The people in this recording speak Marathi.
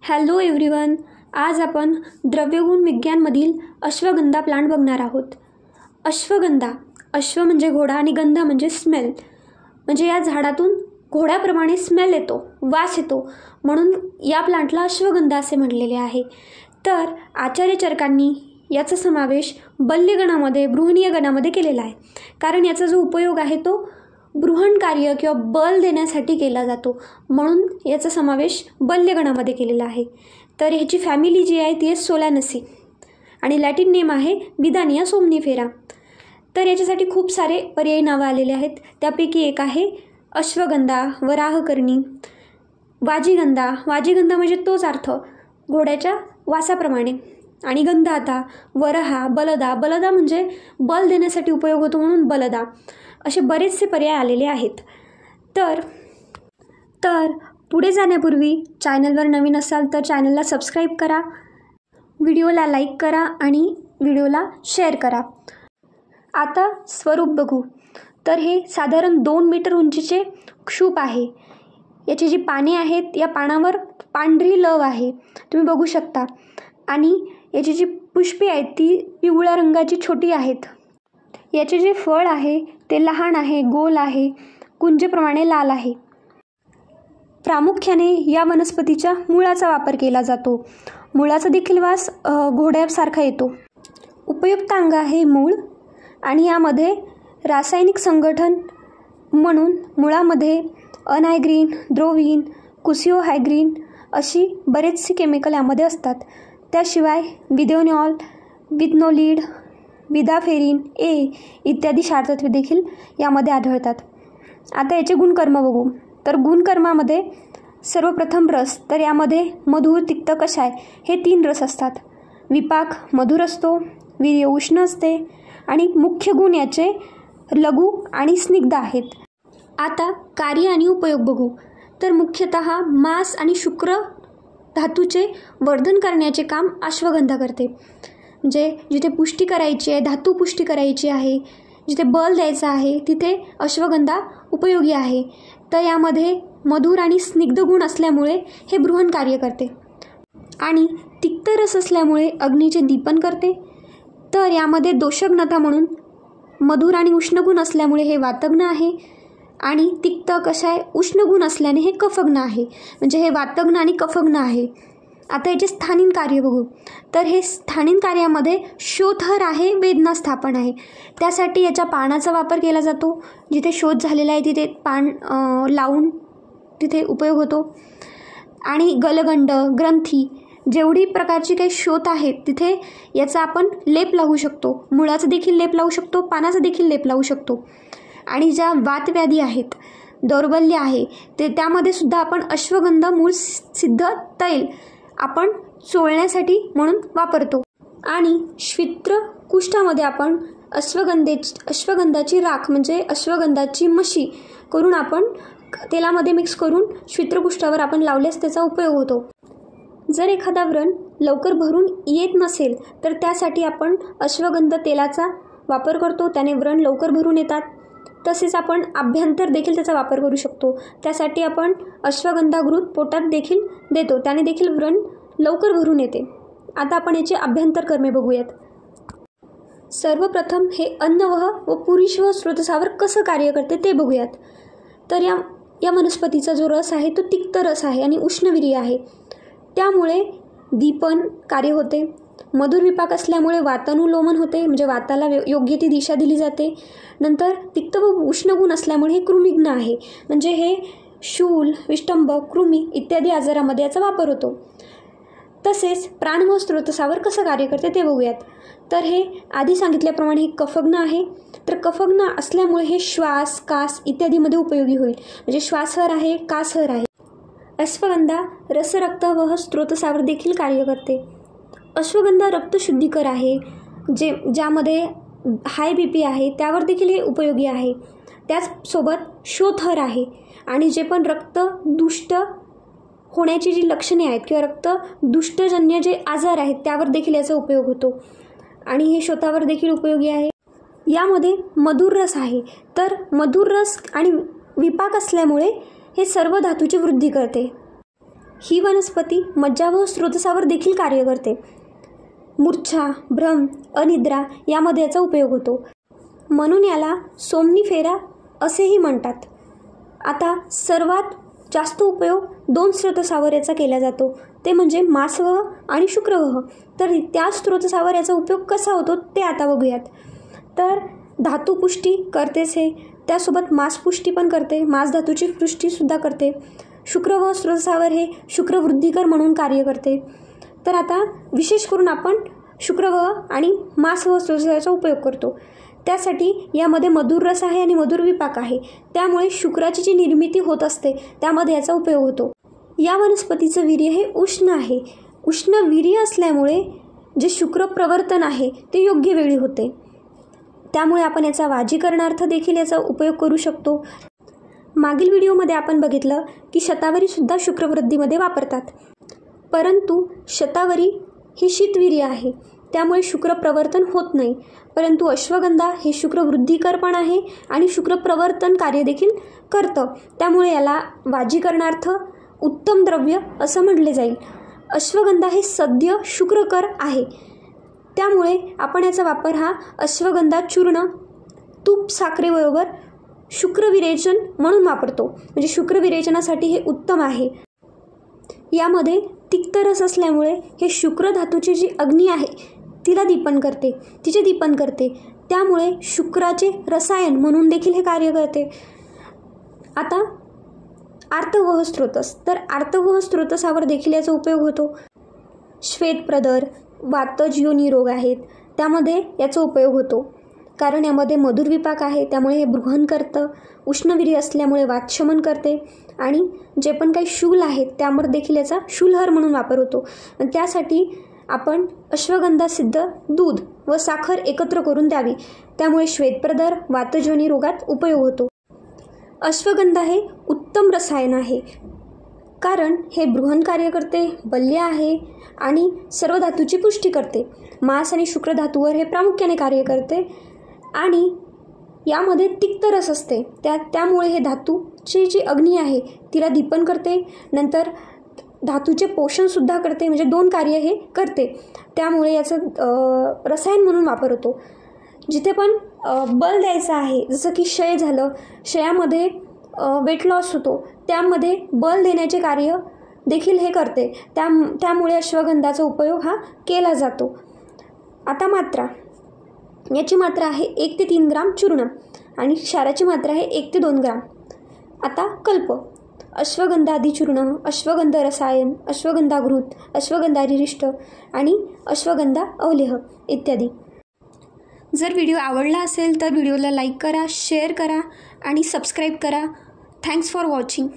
हॅलो एव्हरीवन, आज आपण द्रव्यगुण विज्ञानमधील अश्वगंधा प्लांट बघणार आहोत. अश्वगंधा, अश्व म्हणजे घोडा आणि गंधा म्हणजे स्मेल, म्हणजे या झाडातून घोड्याप्रमाणे स्मेल येतो, वास येतो, म्हणून या प्लांटला अश्वगंधा असे म्हटलेले आहे. तर आचार्य चरकांनी याचा समावेश बल्यगणामध्ये, बृहणीय गणामध्ये केलेला आहे. कारण याचा जो उपयोग आहे तो बृहण कार्य किंवा बल देण्यासाठी केला जातो, म्हणून याचा समावेश बल्यगणामध्ये केलेला आहे. तर ह्याची फॅमिली जी आहे ती आहे सोलॅनसी आणि लॅटिन नेम आहे विदानिया सोमनिफेरा. तर याच्यासाठी खूप सारे पर्यायी नावं आलेले आहेत. त्यापैकी एक आहे अश्वगंधा, वराहकर्णी, वाजीगंधा. वाजीगंधा म्हणजे तोच अर्थ, घोड्याच्या वासाप्रमाणे. आणि गंधाता, वरहा, बलदा. बलदा म्हणजे बल देण्यासाठी उपयोग होतो म्हणून बलदा. असे बरेचसे पर्याय आलेले आहेत. तर पुढे जाण्यापूर्वी चॅनलवर नवीन असाल तर चॅनलला सबस्क्राईब करा, व्हिडिओला लाईक करा आणि व्हिडिओला शेअर करा. आता स्वरूप बघू. तर हे साधारण 2 मीटर उंचीचे क्षूप आहे. याची जी पाने आहेत या पानावर पांढरी लव आहे, तुम्ही बघू शकता. आणि याची जी पुष्पे आहेत ती पिवळ्या रंगाची छोटी आहेत. याचे जे फळ आहे ते लहान आहे, गोल आहे, कुंजप्रमाणे लाल आहे. प्रामुख्याने या वनस्पतीच्या मुळाचा वापर केला जातो. मुळाचा देखील वास घोड्यासारखा येतो. उपयुक्त अंग आहे मूळ आणि यामध्ये रासायनिक संघटन म्हणून मुळामध्ये अनायग्रीन, द्रोवीन, कुसिओहायग्रीन अशी बरेचसे केमिकल यामध्ये असतात. त्याशिवाय विदेनॉल, विथनोलीड, विदाफेरिन ए इत्यादी क्षारतत्वे देखील यामध्ये आढळतात. आता याचे गुणकर्म बघू. तर गुणकर्मामध्ये सर्वप्रथम रस. तर यामध्ये मधुर, तिक्त, कषाय हे 3 रस असतात. विपाक मधुर असतो, वीर्य उष्ण असते आणि मुख्य गुण याचे लघु आणि स्निग्ध आहेत. आता कार्य आणि उपयोग बघू. तर मुख्यतः मांस आणि शुक्र धातूचे वर्धन करण्याचे काम अश्वगंधा करते. म्हणजे जिथे पुष्टी करायची आहे, धातू पुष्टी करायची आहे, जिथे बल द्यायचं आहे तिथे अश्वगंधा उपयोगी आहे. तर यामध्ये मधुर आणि स्निग्ध गुण असल्यामुळे हे बृहण कार्य करते आणि तिक्त रस असल्यामुळे अग्नीचे दीपन करते. तर यामध्ये दोषग्नता म्हणून मधुर आणि उष्ण गुण असल्यामुळे हे वातग्न आहे आणि तिक्त, कषाय, उष्ण गुण असल्याने हे कफग्न आहे. म्हणजे हे वातग्न आणि कफग्न आहे. आता याचे स्थानिक कार्य बघू. तर हे स्थानिक कार्यामध्ये शोथर आहे, वेदना स्थापन आहे. त्यासाठी याच्या पानाचा वापर केला जातो. जिथे शोथ झालेला आहे तिथे पान लावून तिथे उपयोग होतो. आणि गलगंड, ग्रंथी, जेवढी प्रकारची काही शोथ आहेत तिथे याचा आपण लेप लावू शकतो. मुळाचा देखील लेप लावू शकतो, पानाचा देखील लेप लावू शकतो. आणि ज्या वातव्याधी आहेत, दौर्बल्य आहे ते त्यामध्ये सुद्धा आपण अश्वगंधा मूळ सिद्ध तैल आपण चोळण्यासाठी म्हणून वापरतो. आणि श्वित्र कुष्ठामध्ये आपण अश्वगंधाची राख म्हणजे अश्वगंधाची मशी करून आपण तेलामध्ये मिक्स करून श्वित्रकुष्ठावर आपण लावल्यास त्याचा उपयोग होतो. जर एखादा व्रण लवकर भरून येत नसेल तर त्यासाठी आपण अश्वगंध तेलाचा वापर करतो, त्याने व्रण लवकर भरून येतात. तसेच आपण आभ्यंतर देखील त्याचा वापर करू शकतो. त्यासाठी आपण अश्वगंधा घृत पोटात देखील देतो, त्याने देखील व्रण लवकर भरून येते. आता आपण याचे आभ्यंतर कर्मे बघूयात. सर्वप्रथम हे अन्नवह व पुरीश्वह स्रोतसावर कसं कार्य करते ते बघूयात. तर या वनस्पतीचा जो रस आहे तो तिक्त रस आहे आणि उष्णवीर्य आहे. त्यामुळे दीपन कार्य होते. मधुर विपाक असल्यामुळे वातानुलोमन होते, म्हणजे वाताला योग्य ती दिशा दिली जाते. नंतर तिक्त व उष्ण गुण असल्यामुळे हे कृमिघ्न आहे, म्हणजे हे शूल, विष्टंभ, कृमी इत्यादी आजारामध्ये याचा वापर होतो. तसेच प्राणवायू स्रोतसावर कसं कार्य करते ते बघूयात. तर हे आधी सांगितल्याप्रमाणे हे कफग्न आहे. तर कफग्न असल्यामुळे हे श्वास, कास इत्यादीमध्ये उपयोगी होईल, म्हणजे श्वासहर आहे, कासहर आहे. अश्वगंधा रसरक्तवह स्रोतसावर देखील कार्य करते. अश्वगंधा रक्तशुद्धीकर आहे, ज्यामध्ये हाय BP आहे त्यावर देखील हे उपयोगी आहे. त्याचसोबत शोथहर आहे आणि जे पण रक्त दुष्ट होण्याची जी लक्षणे आहेत किंवा रक्त दुष्टजन्य जे आजार आहेत त्यावर देखील याचा उपयोग होतो आणि हे शोथावर देखील उपयोगी आहे. यामध्ये मधुर रस आहे. तर मधुर रस आणि विपाक असल्यामुळे हे सर्व धातूची वृद्धी करते. ही वनस्पती मज्जा व स्रोतसावर देखील कार्य करते. मूर्छा, भ्रम, अनिद्रा यामध्ये याचा उपयोग होतो. म्हणून याला सोमनिफेरा असेही म्हणतात. आता सर्वात जास्त उपयोग 2 स्रोतसावर याचा केला जातो, ते म्हणजे मासवह आणि शुक्रवह. तर त्या स्रोतसावर याचा उपयोग कसा होतो ते आता बघूयात. तर धातुपुष्टी करतेच हे, त्यासोबत मासपुष्टी पण करते, मास धातूची पुष्टीसुद्धा करते. शुक्रवह स्रोतसावर हे शुक्रवृद्धिकर म्हणून कार्य करते. तर आता विशेष करून आपण शुक्रवह आणि मासवह स्रोतसावरचा उपयोग करतो. त्यासाठी यामध्ये मधुर रस आहे आणि मधुर विपाक आहे, त्यामुळे शुक्राची जी निर्मिती होत असते त्यामध्ये याचा उपयोग होतो. या वनस्पतीचं वीर्य हे उष्ण आहे. उष्ण वीर्य असल्यामुळे जे शुक्र प्रवर्तन आहे ते योग्य वेळी होते. त्यामुळे आपण याचा वाजीकरणार्थ देखील याचा उपयोग करू शकतो. मागील व्हिडिओमध्ये आपण बघितलं की शतावरीसुद्धा शुक्रवृद्धीमध्ये वापरतात, परंतु शतावरी ही शीतवीर्य आहे, त्यामुळे शुक्र प्रवर्तन होत नाही. परंतु अश्वगंधा हे शुक्रवृद्धिकर पण आहे आणि शुक्रप्रवर्तन कार्य देखील करतं, त्यामुळे याला वाजीकरणार्थ उत्तम द्रव्य असं म्हटले जाईल. अश्वगंधा हे सद्य शुक्रकर आहे, त्यामुळे आपण याचा वापर हा अश्वगंधा चूर्ण तूप साखरेबरोबर शुक्रविरेचन म्हणून वापरतो. म्हणजे शुक्रविरेचनासाठी हे उत्तम आहे. यामध्ये तिक्तरस असल्यामुळे हे शुक्र धातूची जी अग्नी आहे तिला दीपन करते, तिचे दीपन करते, त्यामुळे शुक्राचे रसायन म्हणून देखील हे कार्य करते. आता आर्तवह स्रोतस, तर आर्तवह स्रोतसावर देखील याचा उपयोग होतो. श्वेतप्रदर, वातज योनी रोग आहेत त्यामध्ये याचा उपयोग होतो, कारण यामध्ये मधुर विपाक आहे, त्यामुळे हे बृहन करतं. उष्णवीर्य असल्यामुळे वातशमन करते आणि जे पण काही शूल आहेत त्यावर देखील याचा शूलहर म्हणून वापर होतो. त्यासाठी आपण अश्वगंधा सिद्ध दूध व साखर एकत्र करून द्यावी, त्यामुळे श्वेतप्रदर, वातजयोनी रोगात उपयोग होतो. अश्वगंधा हे उत्तम रसायन आहे, कारण हे बृहन कार्य करते, बल्य आहे आणि सर्व धातूची पुष्टी करते. मास आणि शुक्र धातूवर हे प्रामुख्याने कार्य करते आणि यामध्ये तिक्तरस असते, त्यामुळे हे धातूची जी अग्नी आहे तिला दीपन करते, नंतर धातूचे पोषणसुद्धा करते, म्हणजे 2 कार्य हे करते. त्यामुळे याचं रसायन म्हणून वापर होतो. जिथे पण बल द्यायचं आहे, जसं की क्षय झालं, क्षयामध्ये वेट लॉस होतो, त्यामध्ये बल देण्याचे कार्य देखील हे करते, त्यामुळे अश्वगंधाचा उपयोग हा केला जातो. आता मात्रा, याची मात्रा आहे 1 ते 3 ग्राम चूर्ण आणि क्षाराची मात्रा आहे 1 ते 2 ग्राम. आता कल्प, अश्वगंधादी चूर्ण, अश्वगंध रसायन, अश्वगंधाघृत, अश्वगंधारिष्ट आणि अश्वगंधा अवलेह इत्यादी. जर व्हिडिओ आवडला असेल तर व्हिडिओला लाईक करा, शेअर करा आणि सबस्क्राईब करा. Thanks for watching.